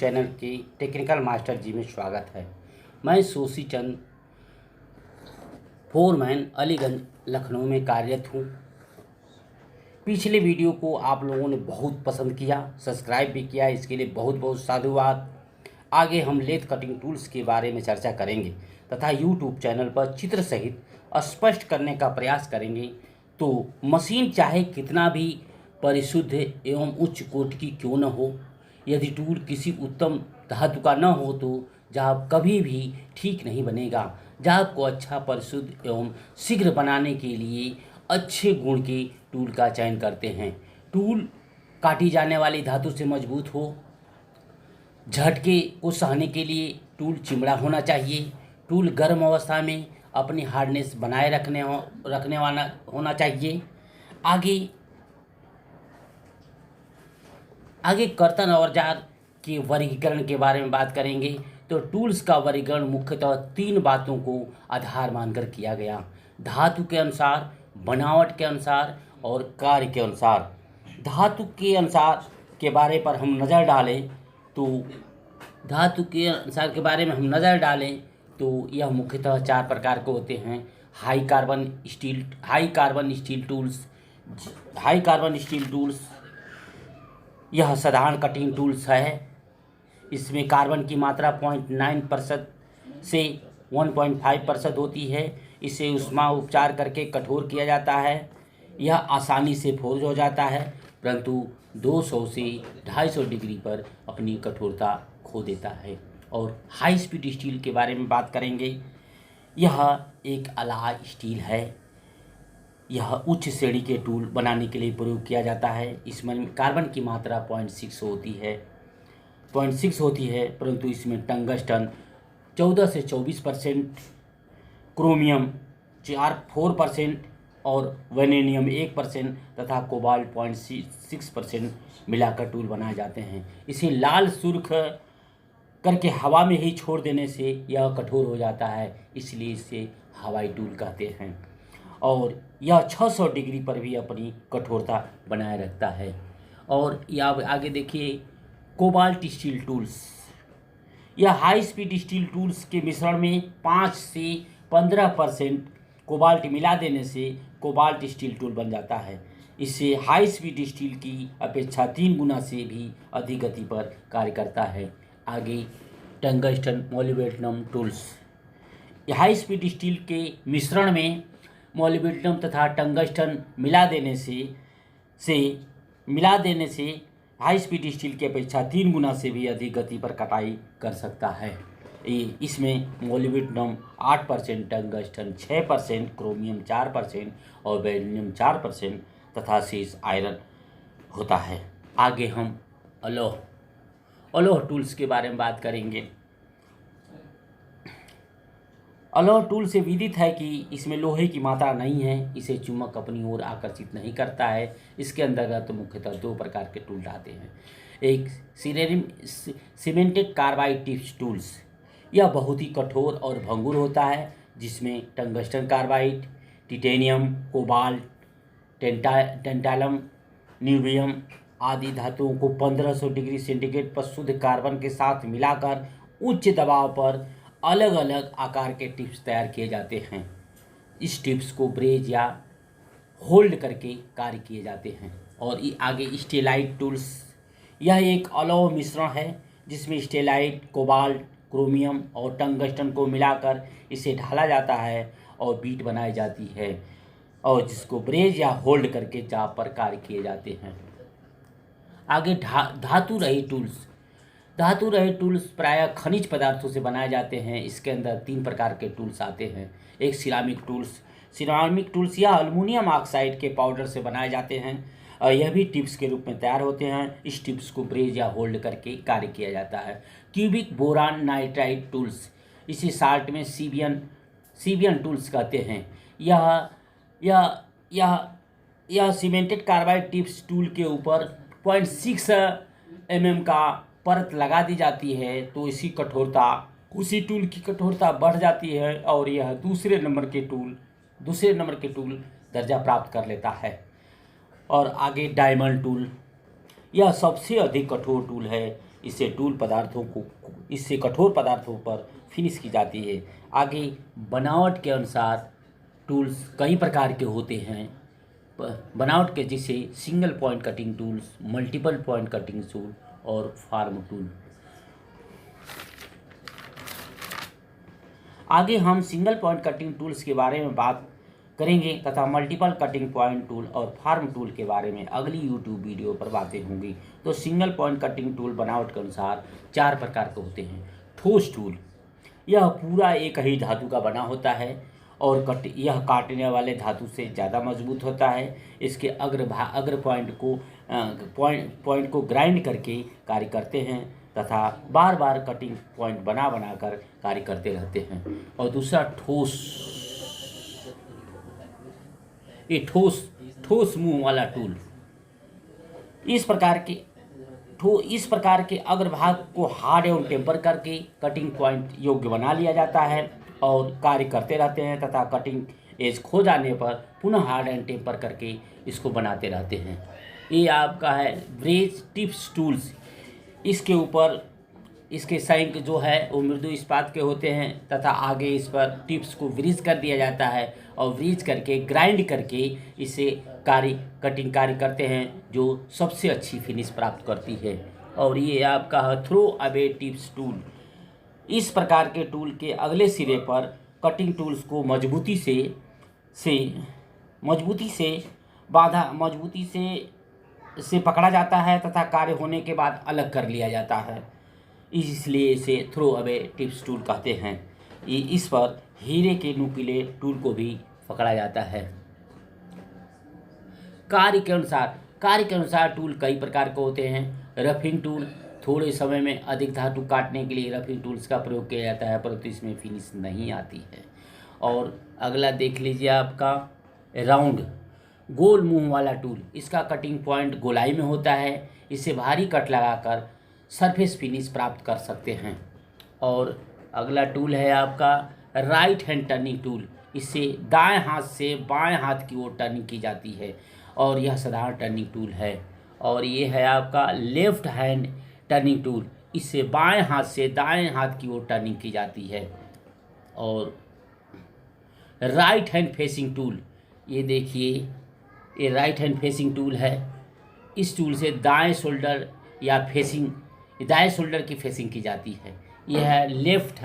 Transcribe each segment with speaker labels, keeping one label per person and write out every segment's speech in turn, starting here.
Speaker 1: Channel के technical master जी में स्वागत है। मैं सोशी चंद फोरमैन अलीगंज लखनऊ में कार्यरत हूँ। पिछले वीडियो को आप लोगों ने बहुत पसंद किया, सब्सक्राइब भी किया, इसके लिए बहुत बहुत साधुवाद। आगे हम लेथ कटिंग टूल्स के बारे में चर्चा करेंगे तथा यूट्यूब चैनल पर चित्र सहित स्पष्ट करने का प्रयास करेंगे। तो मशीन चाहे कितना भी परिशुद्ध एवं उच्च कोटि की क्यों न हो, यदि टूल किसी उत्तम धातु का न हो तो जॉब कभी भी ठीक नहीं बनेगा। जॉब को अच्छा, परिशुद्ध एवं शीघ्र बनाने के लिए अच्छे गुण के टूल का चयन करते हैं। टूल काटी जाने वाली धातु से मजबूत हो, झटके को सहने के लिए टूल चिमड़ा होना चाहिए। टूल गर्म अवस्था में अपनी हार्डनेस बनाए रखने वाला होना चाहिए। आगे कर्तन औजार के वर्गीकरण के बारे में बात करेंगे। तो टूल्स का वर्गीकरण मुख्यतः 3 बातों को आधार मानकर किया गया: धातु के अनुसार, बनावट के अनुसार और कार्य के अनुसार। धातु के अनुसार के बारे पर हम नज़र डालें तो यह मुख्यतः 4 प्रकार के होते हैं। हाई कार्बन स्टील टूल्स यह साधारण कटिंग टूल्स है। इसमें कार्बन की मात्रा 0.9% से 1.5% होती है। इसे ऊष्मा उपचार करके कठोर किया जाता है। यह आसानी से फोर्ज हो जाता है, परंतु 200 से 250 डिग्री पर अपनी कठोरता खो देता है। और हाई स्पीड स्टील के बारे में बात करेंगे। यह एक अलाय स्टील है। यह उच्च श्रेणी के टूल बनाने के लिए प्रयोग किया जाता है। इसमें कार्बन की मात्रा 0.6 होती है, परंतु इसमें टंगस्टन 14 से 24%, क्रोमियम 4% और वेनेनियम 1% तथा कोबाल्ट 0.6% मिलाकर टूल बनाए जाते हैं। इसे लाल सुर्ख करके हवा में ही छोड़ देने से यह कठोर हो जाता है, इसलिए इसे हवाई टूल कहते हैं। और यह 600 डिग्री पर भी अपनी कठोरता बनाए रखता है। और यह आगे देखिए, कोबाल्ट स्टील टूल्स। यह हाई स्पीड स्टील टूल्स के मिश्रण में 5 से 15% कोबाल्ट मिला देने से कोबाल्ट स्टील टूल बन जाता है। इससे हाई स्पीड स्टील की अपेक्षा 3 गुना से भी अधिक गति पर कार्य करता है। आगे tungsten molybdenum tools. High speed steel के मिश्रण में मोलिब्डेनम तथा टंगस्टन मिला देने से हाई स्पीड स्टील की अपेक्षा 3 गुना से भी अधिक गति पर कटाई कर सकता है। इसमें मोलिब्डेनम 8%, टंगस्टन 6%, क्रोमियम 4% और वेनेनियम 4% तथा शेष आयरन होता है। आगे हम अलोह टूल्स के बारे में बात करेंगे। अलोह टूल से विदित है कि इसमें लोहे की मात्रा नहीं है। इसे चुंबक अपनी ओर आकर्षित नहीं करता है। इसके अंतर्गत मुख्यतः 2 प्रकार के टूल आते हैं। एक सीमेंटेड कार्बाइड टिप्स टूल्स। यह बहुत ही कठोर और भंगुर होता है, जिसमें टंगस्टन कार्बाइड, टिटेनियम, कोबाल्ट, टेंटालम, न्यूबियम आदि धातुओं को 1500 डिग्री सेंटीग्रेड पर शुद्ध कार्बन के साथ मिलाकर उच्च दबाव पर अलग अलग आकार के टिप्स तैयार किए जाते हैं। इस टिप्स को ब्रेज या होल्ड करके कार्य किए जाते हैं। और आगे स्टेलाइट टूल्स। यह एक अलोह मिश्रण है, जिसमें स्टेलाइट, कोबाल्ट, क्रोमियम और टंगस्टन को मिलाकर इसे ढाला जाता है और बीट बनाई जाती है, और जिसको ब्रेज या होल्ड करके चाप पर कार्य किए जाते हैं। आगे धातु रहित टूल्स प्रायः खनिज पदार्थों से बनाए जाते हैं। इसके अंदर 3 प्रकार के टूल्स आते हैं। एक सिरामिक टूल्स यह एल्युमिनियम ऑक्साइड के पाउडर से बनाए जाते हैं और यह भी टिप्स के रूप में तैयार होते हैं। इस टिप्स को ब्रेज या होल्ड करके कार्य किया जाता है। क्यूबिक बोरान नाइट्राइड टूल्स, इसी शार्ट में सीबियन टूल्स कहते हैं। यह सीमेंटेड कार्बाइड टिप्स टूल के ऊपर 0.6 mm का परत लगा दी जाती है, तो उसी टूल की कठोरता बढ़ जाती है और यह दूसरे नंबर के टूल दर्जा प्राप्त कर लेता है। और आगे डायमंड टूल, यह सबसे अधिक कठोर टूल है। इससे इससे कठोर पदार्थों पर फिनिश की जाती है। आगे बनावट के अनुसार टूल्स कई प्रकार के होते हैं। बनावट के जैसे single point cutting tools, multiple point cutting tool और फार्म टूल। आगे हम सिंगल पॉइंट कटिंग टूल्स के बारे में बात करेंगे तथा मल्टीपल कटिंग पॉइंट टूल और फार्म टूल के बारे में अगली यूट्यूब वीडियो पर बातें होंगी। तो सिंगल पॉइंट कटिंग टूल बनावट के अनुसार 4 प्रकार के होते हैं। ठोस टूल, यह पूरा एक ही धातु का बना होता है और यह काटने वाले धातु से ज़्यादा मजबूत होता है। इसके अग्र पॉइंट को ग्राइंड करके कार्य करते हैं तथा बार बार कटिंग पॉइंट बना कर कार्य करते रहते हैं। और दूसरा ठोस मुंह वाला टूल। इस प्रकार के अग्रभाग को हार्ड एवं टेम्पर करके कटिंग पॉइंट योग्य बना लिया जाता है और कार्य करते रहते हैं तथा कटिंग एज खो जाने पर पुनः हार्ड एंड टेम्पर करके इसको बनाते रहते हैं। ये आपका है ब्रेज टिप्स टूल्स। इसके ऊपर इसके सैंक जो है वो मृदु इस्पात के होते हैं तथा आगे इस पर टिप्स को व्रीज कर दिया जाता है और व्रीज करके ग्राइंड करके इसे कटिंग कार्य करते हैं जो सबसे अच्छी फिनिश प्राप्त करती है। और ये आपका थ्रो अवे टिप्स टूल। इस प्रकार के टूल के अगले सिरे पर कटिंग टूल्स को मजबूती से पकड़ा जाता है तथा कार्य होने के बाद अलग कर लिया जाता है, इसलिए इसे थ्रो अवे टिप्स टूल कहते हैं। इस पर हीरे के नुकीले टूल को भी पकड़ा जाता है। कार्य के अनुसार टूल कई प्रकार के होते हैं। रफिंग टूल, थोड़े समय में अधिक धातु काटने के लिए रफिंग टूल्स का प्रयोग किया जाता है परंतु इसमें फिनिश नहीं आती है। और अगला देख लीजिए आपका राउंड गोल मुंह वाला टूल। इसका कटिंग पॉइंट गोलाई में होता है। इसे भारी कट लगाकर सरफेस फिनिश प्राप्त कर सकते हैं। और अगला टूल है आपका राइट हैंड टर्निंग टूल। इससे दाएं हाथ से बाएं हाथ की ओर टर्निंग की जाती है और यह साधारण टर्निंग टूल है। और ये है आपका लेफ्ट हैंड टर्निंग टूल। इससे बाएं हाथ से दाएं हाथ की ओर टर्निंग की जाती है। और राइट हैंड फेसिंग टूल, ये देखिए ये राइट हैंड फेसिंग टूल है। इस टूल से दाएं शोल्डर की फेसिंग की जाती है। यह है लेफ्ट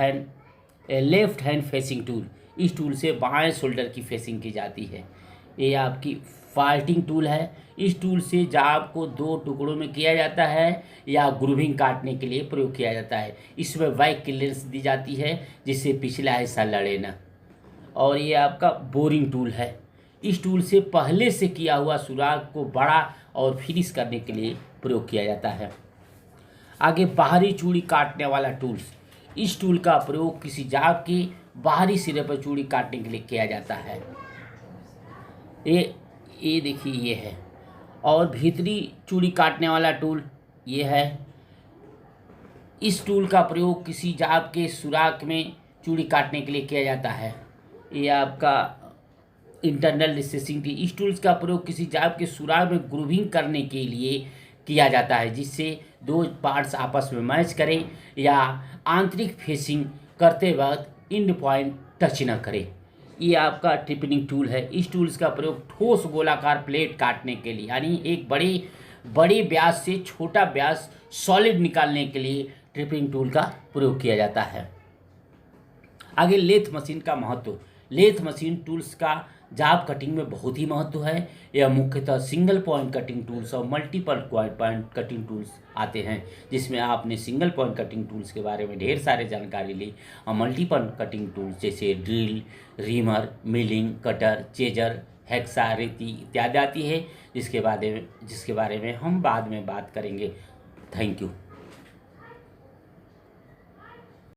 Speaker 1: हैंड फेसिंग टूल। इस टूल से बाएं शोल्डर की फेसिंग की जाती है। ये आपकी फाल्टिंग टूल है। इस टूल से जाब को 2 टुकड़ों में किया जाता है या ग्रूविंग काटने के लिए प्रयोग किया जाता है। इसमें वाइक क्लियरेंस दी जाती है जिससे पिछला हिस्सा लड़े न। और ये आपका बोरिंग टूल है। इस टूल से पहले से किया हुआ सुराख को बड़ा और फिनिश करने के लिए प्रयोग किया जाता है। आगे बाहरी चूड़ी काटने वाला टूल्स। इस टूल का प्रयोग किसी जाब के बाहरी सिरे पर चूड़ी काटने के लिए किया जाता है। ये देखिए ये है। और भीतरी चूड़ी काटने वाला टूल ये है। इस टूल का प्रयोग किसी जाब के सुराख में चूड़ी काटने के लिए किया जाता है। ये आपका इंटरनल रिसेसिंग थी। इस टूल्स का प्रयोग किसी जाब के सुराख में ग्रूविंग करने के लिए किया जाता है जिससे 2 पार्ट्स आपस में मैच करें या आंतरिक फेसिंग करते वक्त इंड पॉइंट टच न करें। ये आपका ट्रिपनिंग टूल है। इस टूल्स का प्रयोग ठोस गोलाकार प्लेट काटने के लिए यानी एक बड़े व्यास से छोटा व्यास सॉलिड निकालने के लिए ट्रिपनिंग टूल का प्रयोग किया जाता है। आगे लेथ मशीन का महत्व। लेथ मशीन टूल्स का जाब कटिंग में बहुत ही महत्व है। यह मुख्यतः सिंगल पॉइंट कटिंग टूल्स और मल्टीपल पॉइंट कटिंग टूल्स आते हैं जिसमें आपने सिंगल पॉइंट कटिंग टूल्स के बारे में ढेर सारे जानकारी ली और मल्टीपल कटिंग टूल्स जैसे drill, reamer, milling, cutter, chaser, hexa, रेती इत्यादि आती है जिसके बारे में हम बाद में बात करेंगे। Thank you.